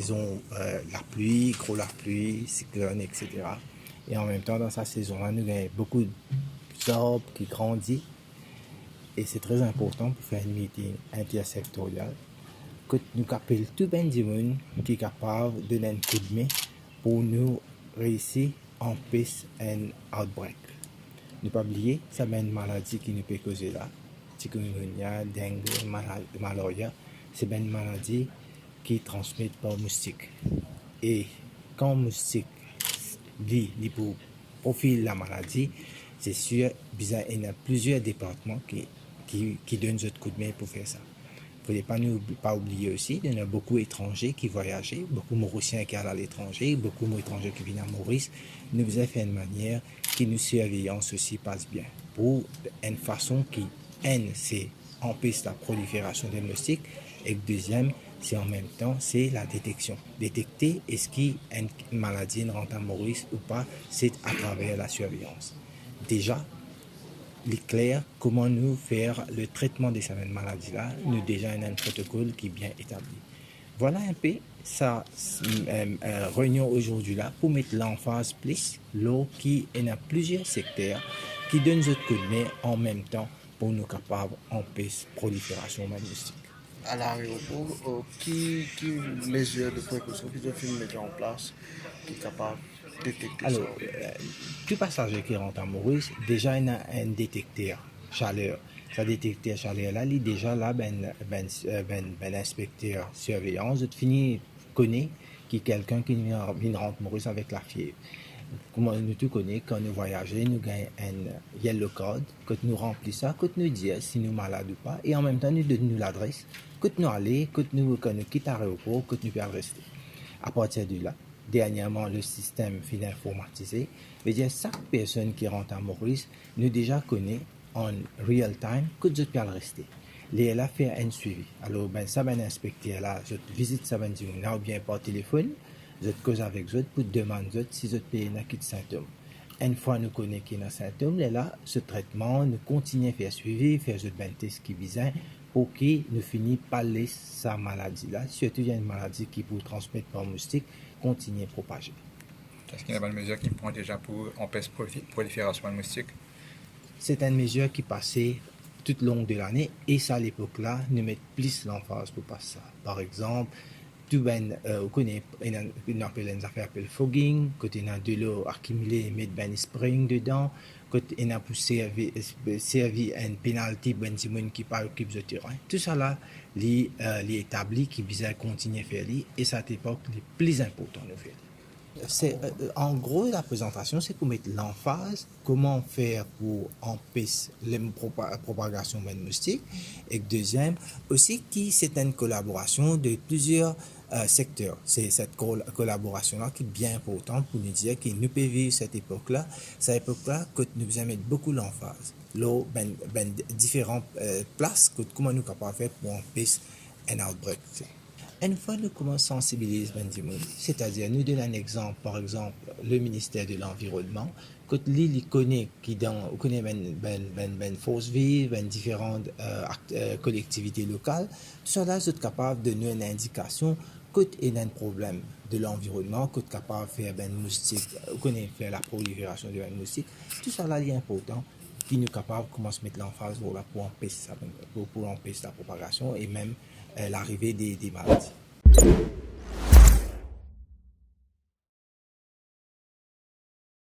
saison la pluie, gros la pluie, cyclone, etc. Et en même temps, dans sa saison-là, nous avons beaucoup d'arbres qui grandissent. Et c'est très important pour faire une meeting intersectorielle que nous appelons tout le monde qui est capable de donner un coup de main pour nous réussir en piste un outbreak. Ne pas oublier, ça c'est une maladie qui nous peut causer là. Chikungunya, dengue, malaria, c'est une maladie qui est transmise par moustique. Et quand moustique dit pour profiler la maladie, c'est sûr, il y a plusieurs départements qui donnent ce coup de main pour faire ça. Il ne faut pas oublier aussi, il y a beaucoup d'étrangers qui voyagent, beaucoup de Mauriciens qui allent à l'étranger, beaucoup d'étrangers qui viennent à Maurice. Nous faisons faire une manière qui nous surveillance aussi passe bien. Pour une façon qui, c'est empêche la prolifération des moustiques, et deuxième, c'est en même temps, c'est la détection. Détecter est-ce qu'une maladie rentre à Maurice ou pas, c'est à travers la surveillance. Déjà, il est clair comment nous faire le traitement de cette maladie-là. Nous déjà avons un protocole qui est bien établi. Voilà un peu sa réunion aujourd'hui là pour mettre l'emphase plus l'eau qui est dans plusieurs secteurs qui donnent ce coup de main en même temps pour nous capables d'empêcher la prolifération moustique. À l'aéroport, qui mesure de précaution qui doivent mettre en place qui est capable de détecter Alors, ça? tout passager qui rentre à Maurice, déjà il a un détecteur chaleur. Ce détecteur chaleur là, il est déjà là, ben inspecteur surveillance, de finir connaît qui est quelqu'un qui vient rentrer Maurice avec la fièvre. Comment nous tout connaît quand nous voyageons, nous gagnons un yellow code, que nous remplissons ça, que nous disons si nous sommes malades ou pas, et en même temps nous donnons l'adresse, que nous allons, que nous quittons l'aéroport, que nous pouvons rester. À partir de là, dernièrement, le système finit informatisé. Veut dire chaque personne qui rentre à Maurice nous déjà connaît en real time que nous pouvons rester. Les là fait un suivi. Alors ben ça ben inspecteur là, je visite ça ben dit ou bien par téléphone, je cause avec eux pour demander si je peux n'a qui symptômes. Une fois nous connaissons qui a symptômes, là ce traitement nous continue à faire suivi, faire ce ben test qui visent pour qu'il ne finisse pas laisser sa maladie là. Surtout il y a une maladie qui peut transmettre par moustique, continuer à propager. Est-ce qu'il y a une mesure qui prend déjà pour empêcher la prolifération de moustiques? C'est une mesure qui passait tout le long de l'année et ça à l'époque là nous met plus l'emphase pour passer ça. Par exemple, tout ben on connaît une affaire appelle fogging, côté on a de l'eau accumulée mettre ben spring dedans, côté on a pour servi un penalty ben simon qui pas occupe le terrain. Tout ça là les établis qui visaient continuer à faire et cette époque les plus important de faire. C'est, en gros, la présentation, c'est pour mettre l'emphase, comment faire pour empêcher la propagation des moustiques. Et deuxième, aussi, qui c'est une collaboration de plusieurs secteurs. C'est cette collaboration-là qui est bien importante pour nous dire que nous pouvons vivre cette époque-là que nous allons mettre beaucoup l'emphase. Là, différentes places, comment nous sommes capables de faire pour empêcher un outbreak. Une fois nous commençons à sensibiliser les gens, c'est-à-dire nous donnons un exemple, par exemple, le ministère de l'Environnement, que l'île connaît force vive, différentes collectivités locales, tout cela est capable de nous une indication qu'il y a un problème de l'environnement, qu'il est capable de faire moustique, faire la prolifération de moustiques, tout cela est important qui nous capable de commencer à mettre l'emphase pour empêcher la propagation et même l'arrivée des maladies.